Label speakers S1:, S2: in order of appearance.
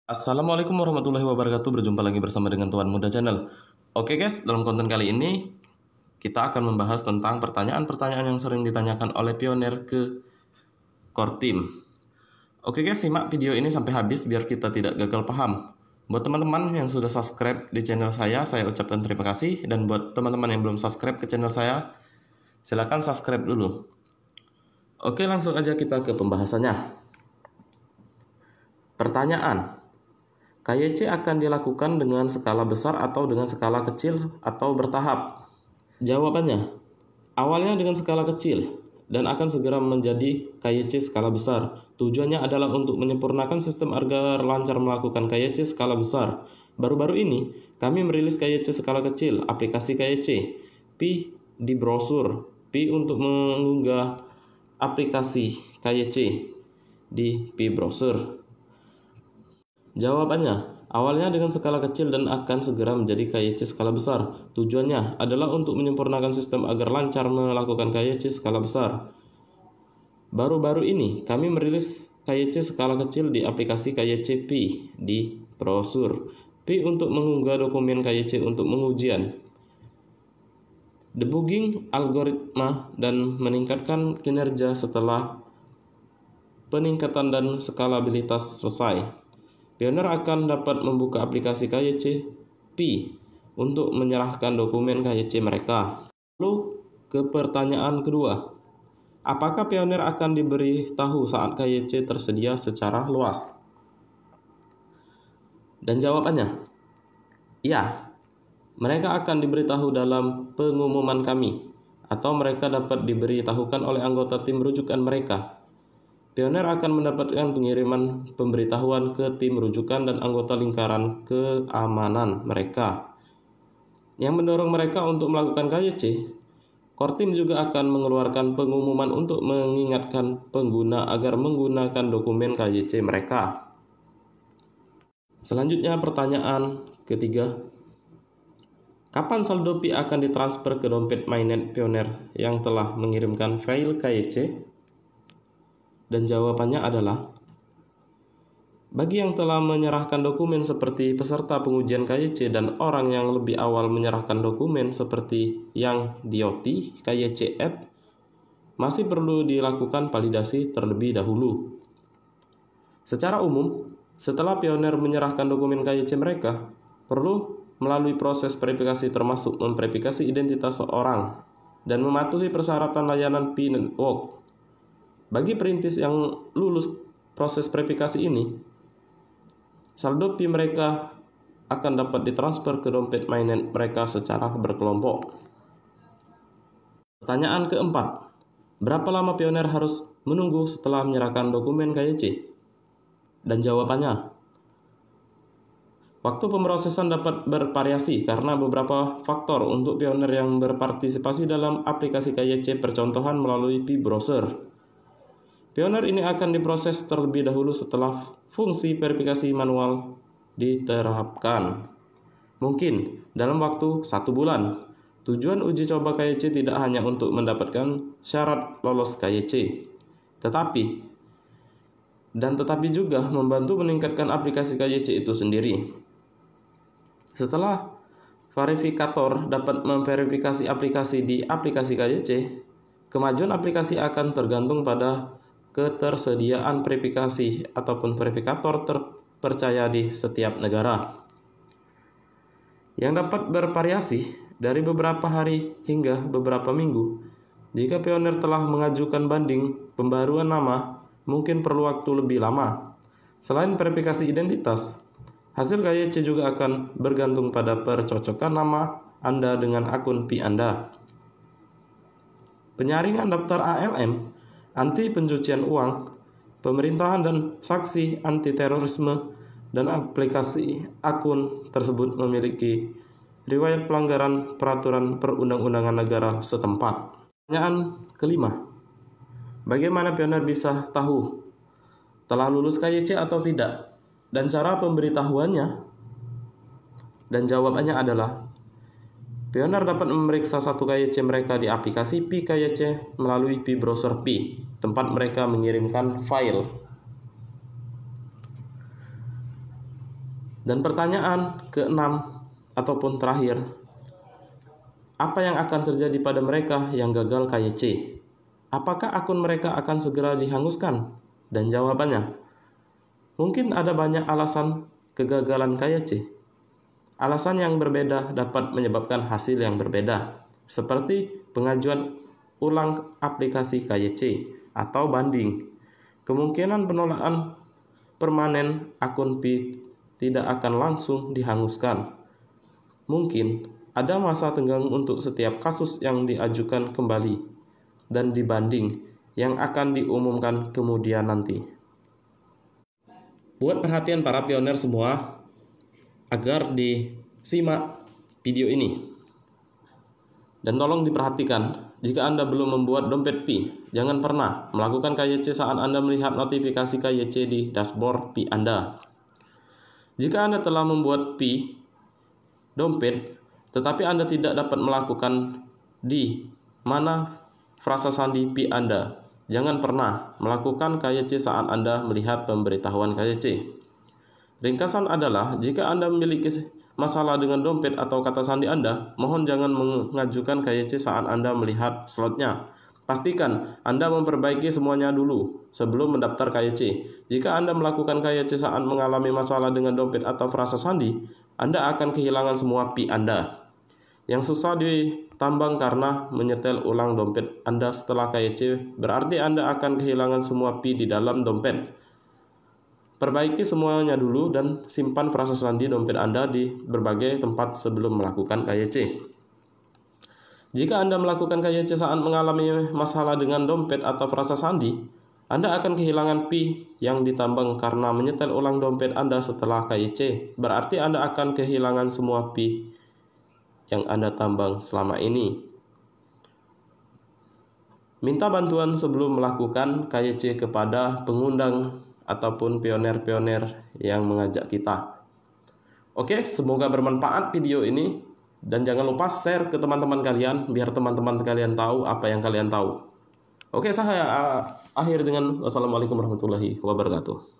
S1: Assalamualaikum warahmatullahi wabarakatuh. Berjumpa lagi bersama dengan Tuan Muda Channel. Oke guys, dalam konten kali ini kita akan membahas tentang pertanyaan-pertanyaan yang sering ditanyakan oleh pionir ke core team. Oke guys, simak video ini sampai habis biar kita tidak gagal paham. Buat teman-teman yang sudah subscribe di channel saya ucapkan terima kasih. Dan buat teman-teman yang belum subscribe ke channel saya, silakan subscribe dulu. Oke, langsung aja kita ke pembahasannya. Pertanyaan: KYC akan dilakukan dengan skala besar atau dengan skala kecil atau bertahap? Jawabannya, awalnya dengan skala kecil dan akan segera menjadi KYC skala besar. Tujuannya adalah untuk menyempurnakan sistem agar lancar melakukan KYC skala besar. Baru-baru ini, kami merilis KYC skala kecil, aplikasi KYC, Pi di brosur, Pi untuk mengunggah aplikasi KYC di Pi browser. Jawabannya, awalnya dengan skala kecil dan akan segera menjadi KYC skala besar. Tujuannya adalah untuk menyempurnakan sistem agar lancar melakukan KYC skala besar. Baru-baru ini, kami merilis KYC skala kecil di aplikasi KYC Pi di browser. Pi untuk mengunggah dokumen KYC untuk pengujian, debugging algoritma, dan meningkatkan kinerja setelah peningkatan dan skalabilitas selesai. Pionir akan dapat membuka aplikasi KYC Pi untuk menyerahkan dokumen KYC mereka. Lalu ke pertanyaan kedua, apakah pionir akan diberi tahu saat KYC tersedia secara luas? Dan jawabannya, ya, mereka akan diberitahu dalam pengumuman kami, atau mereka dapat diberitahukan oleh anggota tim rujukan mereka. Pionir akan mendapatkan pengiriman pemberitahuan ke tim rujukan dan anggota lingkaran keamanan mereka yang mendorong mereka untuk melakukan KYC. Core team juga akan mengeluarkan pengumuman untuk mengingatkan pengguna agar menggunakan dokumen KYC mereka. Selanjutnya pertanyaan ketiga, kapan saldo Pi akan ditransfer ke dompet mainnet pionir yang telah mengirimkan file KYC? Dan jawabannya adalah, bagi yang telah menyerahkan dokumen seperti peserta pengujian KYC dan orang yang lebih awal menyerahkan dokumen seperti yang DOT KYC App, masih perlu dilakukan validasi terlebih dahulu. Secara umum, setelah pionir menyerahkan dokumen KYC mereka, perlu melalui proses verifikasi termasuk memverifikasi identitas seorang dan mematuhi persyaratan layanan Pi Network. Bagi perintis yang lulus proses verifikasi ini, saldo Pi mereka akan dapat ditransfer ke dompet mainnet mereka secara berkelompok. Pertanyaan keempat, berapa lama pionir harus menunggu setelah menyerahkan dokumen KYC? Dan jawabannya, waktu pemrosesan dapat bervariasi karena beberapa faktor untuk pionir yang berpartisipasi dalam aplikasi KYC percontohan melalui Pi browser. Pionir ini akan diproses terlebih dahulu setelah fungsi verifikasi manual diterapkan. Mungkin dalam waktu 1 bulan. Tujuan uji coba KYC tidak hanya untuk mendapatkan syarat lolos KYC, tetapi juga membantu meningkatkan aplikasi KYC itu sendiri. Setelah verifikator dapat memverifikasi aplikasi di aplikasi KYC, kemajuan aplikasi akan tergantung pada ketersediaan verifikasi ataupun verifikator terpercaya di setiap negara, yang dapat bervariasi dari beberapa hari hingga beberapa minggu. Jika pionir telah mengajukan banding pembaruan nama, mungkin perlu waktu lebih lama. Selain verifikasi identitas, hasil KYC juga akan bergantung pada percocokan nama Anda dengan akun Pi Anda. Penyaringan daftar ALM, anti pencucian uang, pemerintahan dan saksi anti terorisme, dan aplikasi akun tersebut memiliki riwayat pelanggaran peraturan perundang-undangan negara setempat. Pertanyaan kelima, bagaimana pionir bisa tahu telah lulus KYC atau tidak, dan cara pemberitahuannya? Dan jawabannya adalah, pionir dapat memeriksa satu KYC mereka di aplikasi Pi KYC melalui Pi browser Pi, tempat mereka mengirimkan file. Dan pertanyaan keenam ataupun terakhir, apa yang akan terjadi pada mereka yang gagal KYC? Apakah akun mereka akan segera dihanguskan? Dan jawabannya, mungkin ada banyak alasan kegagalan KYC. Alasan yang berbeda dapat menyebabkan hasil yang berbeda, seperti pengajuan ulang aplikasi KYC atau banding. Kemungkinan penolakan permanen akun Pi tidak akan langsung dihanguskan. Mungkin ada masa tenggang untuk setiap kasus yang diajukan kembali dan dibanding yang akan diumumkan kemudian nanti. Buat perhatian para pioner semua agar disimak video ini. Dan tolong diperhatikan, jika Anda belum membuat dompet Pi, jangan pernah melakukan KYC saat Anda melihat notifikasi KYC di dashboard Pi Anda. Jika Anda telah membuat Pi dompet, tetapi Anda tidak dapat melakukan di mana frasa sandi Pi Anda, jangan pernah melakukan KYC saat Anda melihat pemberitahuan KYC. Ringkasan adalah, jika Anda memiliki masalah dengan dompet atau kata sandi Anda, mohon jangan mengajukan KYC saat Anda melihat slotnya. Pastikan Anda memperbaiki semuanya dulu sebelum mendaftar KYC. Jika Anda melakukan KYC saat mengalami masalah dengan dompet atau frasa sandi, Anda akan kehilangan semua Pi Anda. Yang susah ditambang karena menyetel ulang dompet Anda setelah KYC, berarti Anda akan kehilangan semua Pi di dalam dompet. Perbaiki semuanya dulu dan simpan frasa sandi dompet Anda di berbagai tempat sebelum melakukan KYC. Jika Anda melakukan KYC saat mengalami masalah dengan dompet atau frasa sandi, Anda akan kehilangan Pi yang ditambang karena menyetel ulang dompet Anda setelah KYC. Berarti Anda akan kehilangan semua Pi yang Anda tambang selama ini. Minta bantuan sebelum melakukan KYC kepada pengundang ataupun pioner-pioner yang mengajak kita. Oke, semoga bermanfaat video ini, dan jangan lupa share ke teman-teman kalian biar teman-teman kalian tahu apa yang kalian tahu. Oke, saya akhir dengan wassalamualaikum warahmatullahi wabarakatuh.